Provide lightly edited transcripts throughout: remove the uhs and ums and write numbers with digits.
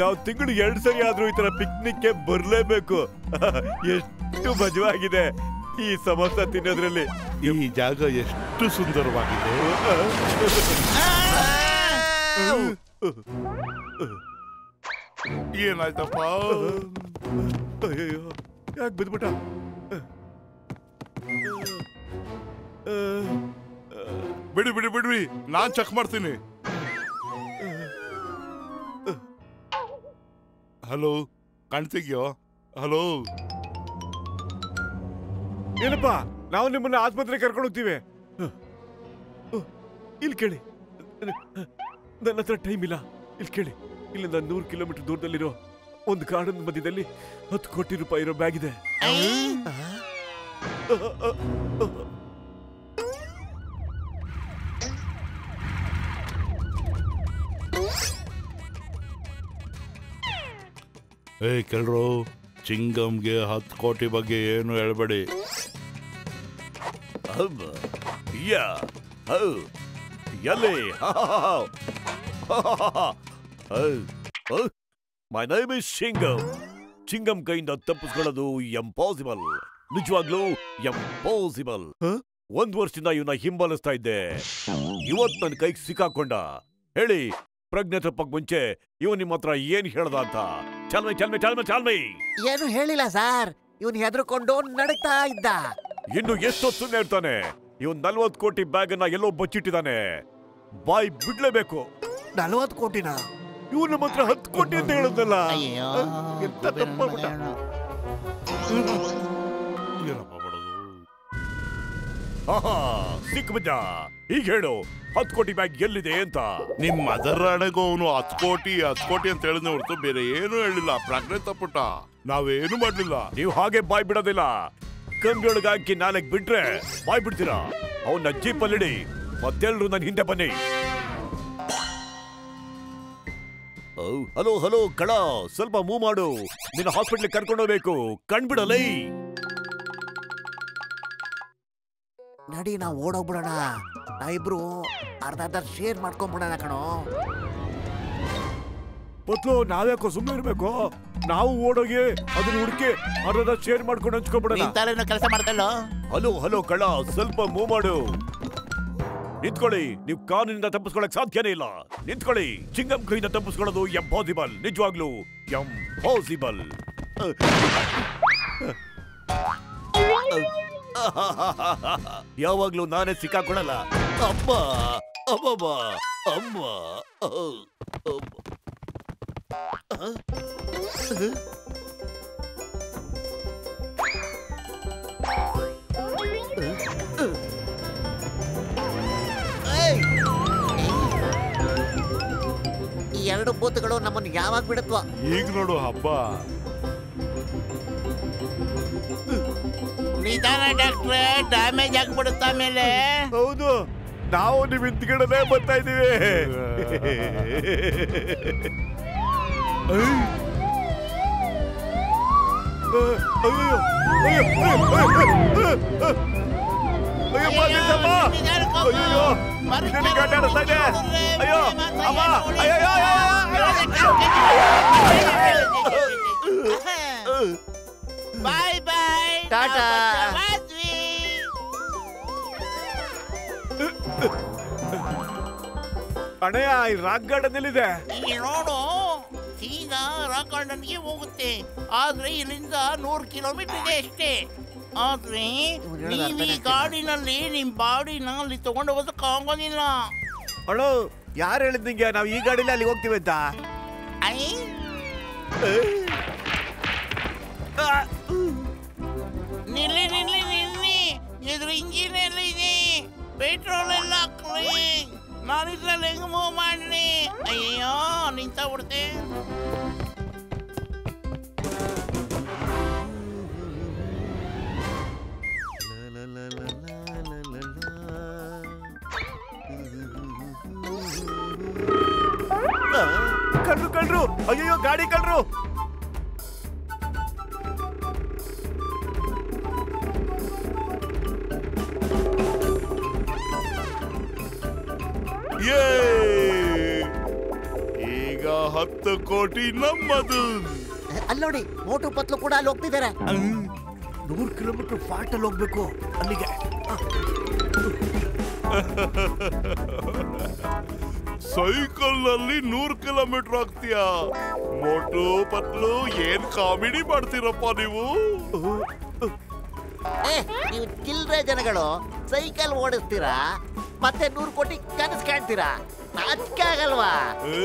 ನಾವು ತಿಂಗಳಿಗೆ 2 ಸರಿ ಆದ್ರೂ ಈ ತರ ಪಿಕ್ನಿಕ್ಗೆ ಬರ್ಲೇಬೇಕು. ಎಷ್ಟು ಮಜವಾಗಿದೆ ಈ ಸಮೋಸ ತಿನ್ನೋದ್ರಲ್ಲಿ. ಈ ಜಾಗ ಎಷ್ಟು ಸುಂದರವಾಗಿದೆ. ಏನಾಯ್ತಪ್ಪ? ಅಯ್ಯೋ, ಯಾಕೆ ಬಿದ್ಬಿಟ್ಟ? ಬಿಡಿ ಬಿಡಿ ಬಿಡ್ರಿ, ನಾನ್ ಚೆಕ್ ಮಾಡ್ತೀನಿ. ಹಲೋ, ಕಾಣ್ತಿದ್ಯೋ? ಹಲೋ, ಏನಪ್ಪ, ನಾವು ನಿಮ್ಮನ್ನ ಆಸ್ಪತ್ರೆಗೆ ಕರ್ಕೊಂಡು ಹೋಗ್ತೀವಿ. ಇಲ್ಲಿ ಕೇಳಿ, ನನ್ನ ಹತ್ರ ಟೈಮ್ ಇಲ್ಲ. ಇಲ್ಲಿ ಕೇಳಿ, ಇಲ್ಲಿಂದ 100 ಕಿಲೋಮೀಟರ್ ದೂರದಲ್ಲಿರೋ ಒಂದು ಕಾಡಿನ ಮಧ್ಯದಲ್ಲಿ 10 ಕೋಟಿ ರೂಪಾಯಿ ಇರೋ ಬ್ಯಾಗ್ ಇದೆ. ಕೇಳ್ರು, ಚಿಂಗಮ್ಗೆ 10 ಕೋಟಿ ಬಗ್ಗೆ ಏನು ಹೇಳ್ಬೇಡಿ. My name is ಚಿಂಗಮ್. ಚಿಂಗಮ್ ಕೈಯಿಂದ ತಪ್ಪಿಸ್ಕೊಳ್ಳೋದು ಎಂಪಾಸಿಬಲ್, ನಿಜವಾಗ್ಲೂ ಎಂಪಾಸಿಬಲ್. 1 ವರ್ಷದಿಂದ ಇವನ್ನ ಹಿಂಬಾಲಿಸ್ತಾ ಇದ್ದೆ. ಇವತ್ತು ನನ್ನ ಕೈಗೆ ಸಿಕ್ಕಾಕೊಂಡ. ಹೇಳಿ, ಪ್ರಜ್ಞೆ ತಪ್ಪಕ್ ಮುಂಚೆ ಇವನ್ ನಿಮ್ಮ ಹತ್ರ ಏನ್ ಹೇಳ್ದ ಅಂತ? ಚಾಲ್ಮಿ. ಏನು ಹೇಳಿಲ್ಲ ಸರ್. ಇವನ್ ಹೆದರ್ಕೊಂಡು ನಡಕ್ತಾ ಇದ್ದ. ಇನ್ನು ಎಷ್ಟೊತ್ತು ಸುಮ್ಮನೆ ಇರ್ತಾನೆ? ಇವನ್ 40 ಕೋಟಿ ಬ್ಯಾಗ್ ಅನ್ನ ಎಲ್ಲೋ ಬಚ್ಚಿಟ್ಟಿದ್ದಾನೆ. ಬಾಯ್ ಬಿಡ್ಲೇಬೇಕು. 40 ಕೋಟಿನ? ಇವ್ರು ನಮ್ಮ ಹತ್ರ 10 ಕೋಟಿ ಅಂತ ಹೇಳೋದಲ್ಲ. ಎಂತ ತಪ್ಪಾಗ್ಬಿಟ್ಟ. ಸಿಕ್ ಬಿದ್ದ. ಈಗ ಹೇಳು, 10 ಕೋಟಿ ಬ್ಯಾಗ್ ಎಲ್ಲಿದೆ ಅಂತ? ನಿಮ್ ಮದರ್ ಹಣೆಗೂ ಅವನು 10 ಕೋಟಿ ಅಂತ ಹೇಳಿದ ಹೊರತು ಬೇರೆ ಏನು ಹೇಳಿಲ್ಲ. ಪ್ರಜ್ಞೆ ತಪ್ಪುಟ್ಟ, ನಾವೇನು ಮಾಡ್ಲಿಲ್ಲ. ನೀವು ಹಾಗೆ ಬಾಯ್ ಬಿಡೋದಿಲ್ಲ. ಕಂಬಿಯೊಳಗೆ ಹಾಕಿ ನಾಲ್ಕು ಬಿಟ್ರೆ ಬಾಯ್ ಬಿಡ್ತೀರಾ? ಅವನ್ನ ಜೀಪಲ್ಲಿಡಿ, ಮತ್ತೆಲ್ರು ನನ್ನ ಹಿಂದೆ ಬನ್ನಿ. ಹಲೋ ಕಳ, ಸ್ವಲ್ಪ ಮೂವ್ ಮಾಡು. ನಿನ್ನ ಹಾಸ್ಪಿಟ್ಲ್ ಕರ್ಕೊಂಡು ಹೋಗ್ಬೇಕು. ಕಣ್ಬಿಡಲೈ. ನಡಿ, ನಾವು ಓಡೋಗ್ಬಿಡೋಣ. ನಾವಿಬ್ರು ಅರ್ಧ ಶೇರ್ ಮಾಡ್ಕೊಂಡ್ಬಿಡೋಣ ಕಣೋ. ಮೊದ್ಲು ನಾವ್ಯಾಕೋ ಸುಮ್ಮನೆ ಇರ್ಬೇಕು? ನಾವು ಓಡೋಗಿ ಅದನ್ನ ಹುಡುಕಿ ಅರ್ಧ ಶೇರ್ ಮಾಡ್ಕೊಂಡು ಹಂಚ್ಕೊಂಡ್ಬಿಡೋಣ. ಕೆಲಸ ಮಾಡ್ತಲ್ಲ. ಹಲೋ ಕಳ, ಸ್ವಲ್ಪ ಮೂವ್ ಮಾಡು. ನಿಂತ್ಕೊಳ್ಳಿ. ನೀವು ಕಾನೂನಿಂದ ತಪ್ಪಿಸ್ಕೊಳಕ್ ಸಾಧ್ಯನೇ ಇಲ್ಲ. ನಿಂತ್ಕೊಳ್ಳಿ. ಚಿಂಗಮ್ ಕೈಯಿಂದ ತಪ್ಪಿಸ್ಕೊಳ್ಳೋದು ಎಂಪಾಸಿಬಲ್, ನಿಜವಾಗ್ಲೂ ಎಂಪಾಸಿಬಲ್. ಯಾವಾಗ್ಲೂ ನಾನೇ ಸಿಕ್ಕಾಕೊಳಲ್ಲ. ಅಮ್ಮ ಅಮ್ಮ ಅಮ್ಮ. ಈ 2 ಬೂತ್ಗಳು ನಮ್ಮನ್ನು ಯಾವಾಗ ಬಿಡುತ್ತೋ? ಈಗ ನೋಡು ಹಬ್ಬ. ನಿಧಾನ ಡಾಕ್ಟ್ರೆ, ಡ್ಯಾಮೇಜ್ ಆಗ್ಬಿಡುತ್ತ ಆಮೇಲೆ. ಹೌದು, ನಾವು ನಿಮ್ ಹಿಂದ್ಗಡೆ ಬರ್ತಾ ಇದೀವಿ. ಬಾಯ್ ಬಾಯ್, ಟಾಟಾ. ಅಣ್ಣಯ್ಯ, ಈ ರಾಕ್ ಗಾರ್ಡನ್ ಎಲ್ಲಿದೆ? ಇಲ್ಲಿ ನೋಡು, ಸೀದಾ ರಾಕ್ ಗಾರ್ಡನ್ಗೆ ಹೋಗುತ್ತೆ. ಆದ್ರೆ ಇಲ್ಲಿಂದ 100 ಕಿಲೋಮೀಟರ್ ಇದೆ ಅಷ್ಟೇ. ಆದ್ರೆ ನೀವು ಈ ಗಾಡಿನಲ್ಲಿ ನಿಮ್ ಬಾಡಿನ ಅಲ್ಲಿ ತಗೊಂಡು ಹೋಗೋದಕ್ಕಾಗೋದಿಲ್ಲ. ಅಣ್ಣ, ಯಾರು ಹೇಳಿದ್ ನಿಂಗೆ ನಾವು ಈ ಗಾಡಿಲಿ ಅಲ್ಲಿ ಹೋಗ್ತೀವಿ ಅಂತ? ನಿಲ್ಲಿ ನಿಲ್ಲಿ ನಿಲ್ಲಿ, ಇದ್ರ ಇಂಜಿನ್ ಎಲ್ಲ ಇದೆ, ಪೆಟ್ರೋಲ್ ಎಲ್ಲ ಹಾಕ್ಲಿ. ನಾನು ಇದ್ರಲ್ಲಿ ಹೆಂಗ್ ಮೂವ್ ಮಾಡ್ಲಿ? ಅಯ್ಯೋ, ನಿಂತ ಬಿಡ್ತೆ. ಕಳ್ರು, ಅಯ್ಯೋ ಗಾಡಿ ಕಳ್ರು. ಈಗ ಈಗ 10 ಕೋಟಿ ನಮ್ಮದು. ಅಲ್ಲಿ ನೋಡಿ ಮೋಟು ಪತ್ಲು ಕೂಡ ಅಲ್ಲಿ ಹೋಗ್ತಿದ್ದಾರೆ. 100 ಕಿಲೋಮೀಟರ್ ಫಾಸ್ಟ್ ಅಲ್ಲಿ ಹೋಗ್ಬೇಕು ಅಲ್ಲಿಗೆ. ಸೈಕಲ್ ನಲ್ಲಿ 100 ಕಿಲೋಮೀಟರ್ ಆಗ್ತೀಯಾ? ಮೋಟು ಪತ್ಲು ಏನ್ ಕಾಮಿಡಿ ಮಾಡ್ತೀರಪ್ಪ ನೀವು. ನೀವು ಚಿಲ್ರೆ ಜನಗಳು ಸೈಕಲ್ ಓಡಿಸ್ತೀರಾ ಮತ್ತೆ 100 ಕೋಟಿ ಕನಸು ಕಾಣ್ತೀರಾ? ನಾಚಿಕೆ ಆಗಲ್ವಾ?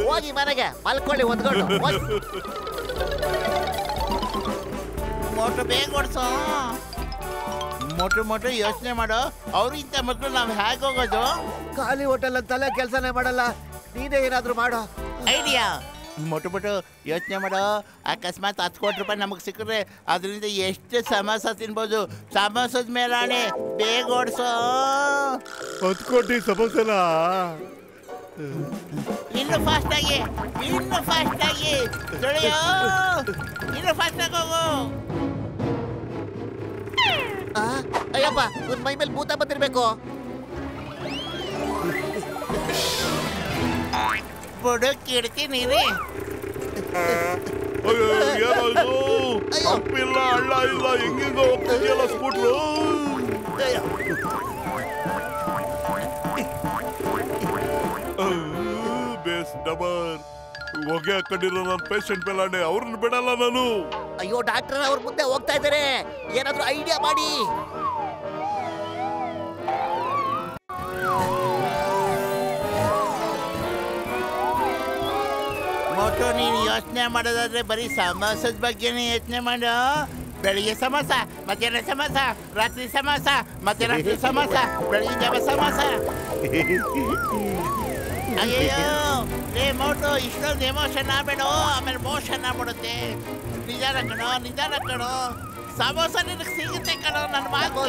ಹೋಗಿ ಮನೆಗೆ ಮಲ್ಕೊಳ್ಳಿ ಹೊತ್ಕೊಂಡು. ಮೋಟು ಬೇಗ ಓಡಿಸೋ. ಮೋಟು ಯೋಚನೆ ಮಾಡೋ. ಅವ್ರು ಇಂಥ ಮಕ್ಕಳು ನಾವು ಹೇಗೆ ಹೋಗೋದು? ಖಾಲಿ ಹೋಟೆಲ್ ಅಂತಲೇ ಕೆಲಸನೇ ಮಾಡಲ್ಲ. ನೀನೇ ಏನಾದ್ರೂ ಮಾಡೋ. ಐಡಿಯಾ. ಮೋಟು ಯೋಚನೆ ಮಾಡೋ. ಅಕಸ್ಮಾತ್ 10 ಕೋಟಿ ರೂಪಾಯಿ ನಮಗೆ ಸಿಕ್ಕರೆ ಅದರಿಂದ ಎಷ್ಟು ಸಮೋಸ ತಿನ್ಬೋದು? ಸಮೋಸದ ಮೇಲಾಣೆ. ಬೇಗ ಓಡಿಸೋ. 10 ಕೋಟಿ ಸಮೋಸನ ಇನ್ನು ಫಾಸ್ಟ್ ಆಗಿ ತೊಳೆಯೋ. ಇನ್ನು ಫಾಸ್ಟ್ ಆಗಿ ಹೋಗು. ಅಯ್ಯಪ್ಪ, ನನ್ನ ಮೈ ಮೇಲೆ ಭೂತ ಬಂದಿರ್ಬೇಕು. ಬುಡು ಕಿಡ್ತೀನಿ ರೀ. ಏನಾಯ್ತು? ಅಪ್ಪಿಲ್ಲ, ಅಳ್ಳ ಇಲ್ಲ, ಹೆಂಗಿಂಗ ಹೋಗ್ತಿದೆಯಲ್ಲ ಸ್ಕೂಟ್ರು. ಬೇಸ್ ಡಬರ್ ಹೊಗೆ ಹಾಕೊಂಡಿರೋ ನನ್ನ ಪೇಷಂಟ್ ಮೇಲಾಣೆ, ಅವ್ರನ್ನ ಬಿಡಲ್ಲ ನಾನು. ಅಯ್ಯೋ ಡಾಕ್ಟರ್, ಅವ್ರ ಮುಂದೆ ಹೋಗ್ತಾ ಇದ್ದಾರೆ. ಏನಾದ್ರೂ ಐಡಿಯಾ ಮಾಡಿ. ಮೋಟು, ನೀನು ಯೋಚನೆ ಮಾಡೋದಾದ್ರೆ ಬರೀ ಸಮೋಸದ ಬಗ್ಗೆನೇ ಯೋಚನೆ ಮಾಡು. ಬೆಳಿಗ್ಗೆ ಸಮೋಸ, ಮಧ್ಯಾಹ್ನ ಸಮೋಸ, ರಾತ್ರಿ ಸಮೋಸ, ಮತ್ತೆ ರಾತ್ರಿ ಸಮೋಸ, ಬೆಳಿಗ್ಗೆ ಜಾವ ಸಮೋಸ. ಅಯ್ಯೋ ರೇ ಮೋಟು, ಇಷ್ಟೊಂದು ಎಮೋಷನ್ ಆಗ್ಬೇಡು, ಆಮೇಲೆ ಮೋಷನ್ ಆಗ್ಬಿಡುತ್ತೆ. ನಿಧಾನ ಕಣೋ. ಸಮೋಸ ನಿನಗೆ ಸಿಗುತ್ತೆ ಕಣೋ. ನನ್ನ ಮಾತು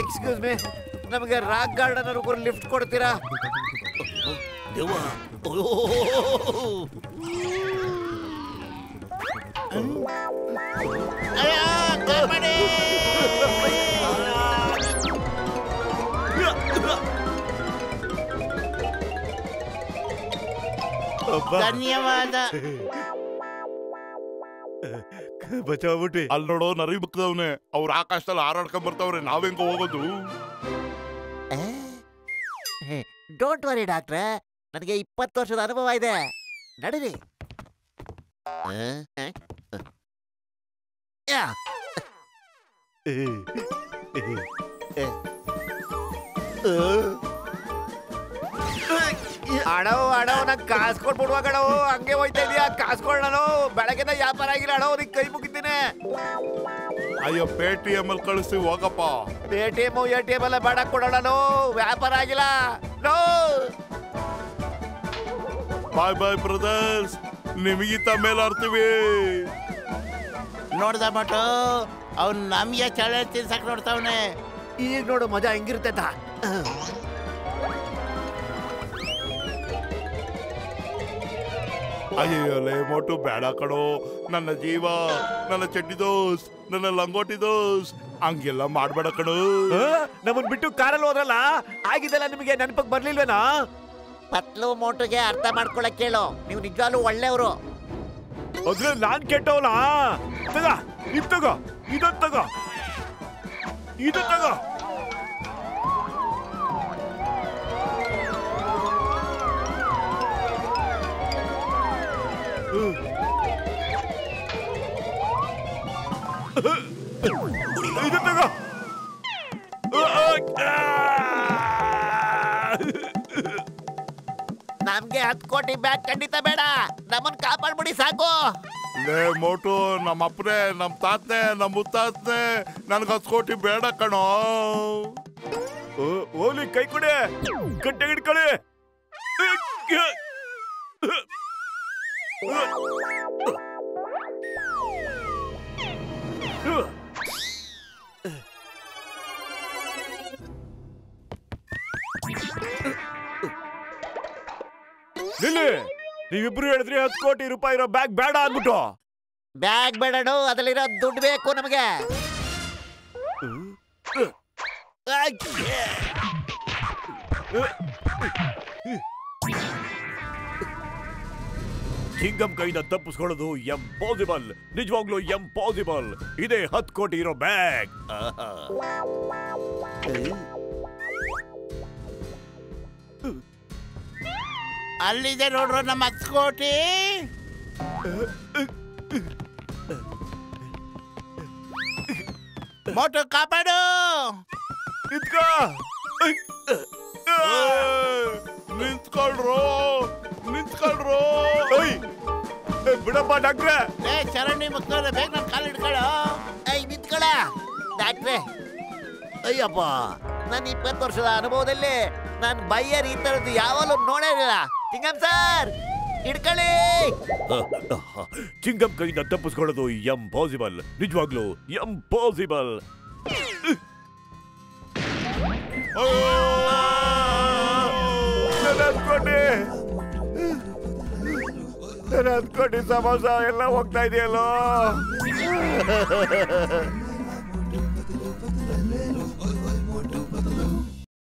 ಎಕ್ಸ್ಕ್ಯೂಸ್ ಮೀ, ನಮಗೆ ರಾಕ್ ಗಾರ್ಡನ್ ಅವ್ರಿಗೂ ಲಿಫ್ಟ್ ಕೊಡ್ತೀರಾ? ದೇವಾ, ಧನ್ಯವಾದ. ಬಚಾವ್ಬಿಟ್ಟಿ. ಅಲ್ಲಿ ನೋಡೋ ನರಿ ಬುಕ್ದವ್ನೆ, ಅವ್ರ ಆಕಾಶದಲ್ಲಿ ಹಾರಾಡ್ಕೊಂಡ್ ಬರ್ತಾವ್ರೆ. ನಾವೆಂಗ ಹೋಗೋದು? ಡೋಂಟ್ ವರಿ ಡಾಕ್ಟ್ರೆ, ನನಗೆ 20 ವರ್ಷದ ಅನುಭವ ಇದೆ. ನಡೀರಿ. ಅಡವು ನಂಗೆ ಕಾಸು ಕೊಟ್ಬಿಡುವ ಕಡವು. ಹಂಗೆ ಹೋಯ್ತಾ ಇದೀಯಾ? ಕಾಸು ಕೊಡ. ನಾನು ಬೆಳಗ್ಗೆದ ವ್ಯಾಪಾರ ಆಗಿಲ್ಲ ಅಡವು, ನಿಂಗೆ ಕೈ ಮುಗಿತೀನಿ. ಅಯ್ಯೋ, ಪೇಟಿಎಂ ಅಲ್ಲಿ ಕಳಿಸ್ತೀವಿ ಹೋಗಪ್ಪ. ಪೇಟಿಎಂ ಎಟಿಎಂ ಎಲ್ಲ ಬೇಡ ಕೊಡೋಣ. ವ್ಯಾಪಾರ ಆಗಿಲ್ಲ. ನೋ. ಬಾಯ್ ಬ್ರದರ್ಸ್, ನಿಮಗಿಂತ ಮೇಲಾರ್ತೀವಿ. ನೋಡ್ದ ಮಟು, ಅವ್ನು ನಮ್ಗೆ ಚಳೆ ತಿನ್ಸಕ್ ನೋಡ್ತಾವನೆ. ಈಗ ನೋಡು ಮಜಾ ಹೆಂಗಿರ್ತೈತ. ಅಯ್ಯೋ ಮೋಟು, ಬೇಡ ಕಣೋ. ನನ್ನ ಜೀವ, ನನ್ನ ಚಡ್ಡಿ ದೋಸ್, ನನ್ನ ಲಂಗೋಟಿ ದೋಸ್, ಹಂಗೆಲ್ಲ ಮಾಡ್ಬೇಡ ಕಣೋ. ನಮ್ಮನ್ ಬಿಟ್ಟು ಕಾರಲ್ಲಿ ಹೋದ್ರಲ್ಲ, ಆಗಿದ್ದೆಲ್ಲ ನಿಮಗೆ ನೆನಪಕ್ಕೆ ಬರ್ಲಿಲ್ವೇನಾ? ಪತ್ಲು ಮೋಟುಗೆ ಅರ್ಥ ಮಾಡ್ಕೊಳಕ್ ಕೇಳು. ನೀವು ನಿಜವಾಗ್ಲೂ ಒಳ್ಳೆಯವರು. ಅದ್ರ ನಾನ್ ಕೆಟ್ಟವಲ್ಲ. ತಗ, ಇದ್ ತಗೋ, ಇದನ್ ತಗೋ, ಇದು ತಗೋ. ಇದು ತಗೋ. ನಮ್ಗೆ 10 ಕೋಟಿ ಬ್ಯಾಗ್ ಖಂಡಿತ ಬೇಡ. ನಮ್ಮನ್ ಕಾಪಾಡ್ಬಿಡಿ ಸಾಕು. ಲೇ ಮೋಟು, ನಮ್ಮ ಅಪ್ಪನೇ, ನಮ್ಮ ತಾತನೇ, ನಮ್ಮ ಮುತ್ತಾತನೇ, ನನ್ಗೆ 10 ಕೋಟಿ ಬೇಡ ಕಣೋ. ಓಲಿ ಕೈ ಕೊಡೆ, ಗಟ್ಟೆ ಹಿಡ್ಕೊಳ್ಳಿ. ನಿಲ್ಲಿ, ನೀವಿಬ್ರು ಹೇಳಿದ್ರಿ 10 ಕೋಟಿ ರೂಪಾಯಿ ಇರೋ ಬ್ಯಾಗ್ ಬೇಡ ಅಂದ್ಬಿಟ್ಟು. ಬ್ಯಾಗ್ ಬೇಡಡು, ಅದ್ರಲ್ಲಿರೋ ದುಡ್ಡು ಬೇಕು ನಮಗೆ. ಚಿಂಗಂ ಕೈಯಿಂದ ತಪ್ಪಿಸ್ಕೊಳ್ಳೋದು ಎಂಪಾಸಿಬಲ್, ನಿಜವಾಗ್ಲೂ ಎಂಪಾಸಿಬಲ್. ಇದೇ 10 ಕೋಟಿ ಇರೋ ಬ್ಯಾಗ್. ಅಲ್ಲಿದೆ ನೋಡ್ರು ನಮ್ಮ 10 ಕೋಟಿ. ಮೋಟು ಕಾಪಾಡು. ನಿಂತ್ಕೊಳ್ರು ನಿಂತ್ಕೊಳ್ರು. ಬಿಡಪ್ಪ ಡಾಕ್ಟ್ರೆ. ಚರಂಡಿ ಮುಕ್ತವ್ರೆ, ಬೇಗ ನನ್ನ ಕಾಲು ಹಿಡ್ಕೊಳ್ಳೋ. ನಿಂತ್ಕೊಳ ಡಾಕ್ಟ್ರೆ. ಅಯ್ಯಪ್ಪ, ನನ್ನ 20 ವರ್ಷದ ಅನುಭವದಲ್ಲಿ ನಾನು ಬೈಯರ್ ಈ ತರದ್ದು ಯಾವಾಗಲೂ ನೋಡೇ ಇರಲಿಲ್ಲ. ಚಿಂಗಂ ಸರ್ ಹಿಡ್ಕೊಳ್ಳಿ. ಚಿಂಗಂ ಕೈಯಿಂದ ತಪ್ಪಿಸ್ಕೊಳ್ಳೋದು ಎಂಪಾಸಿಬಲ್, ನಿಜವಾಗ್ಲೂ ಎಂಪಾಸಿಬಲ್. ನನ್ನ 10 ಕೋಟಿ ಸಮೋಸ ಎಲ್ಲ ಹೋಗ್ತಾ ಇದೆಯಲ್ಲೋ.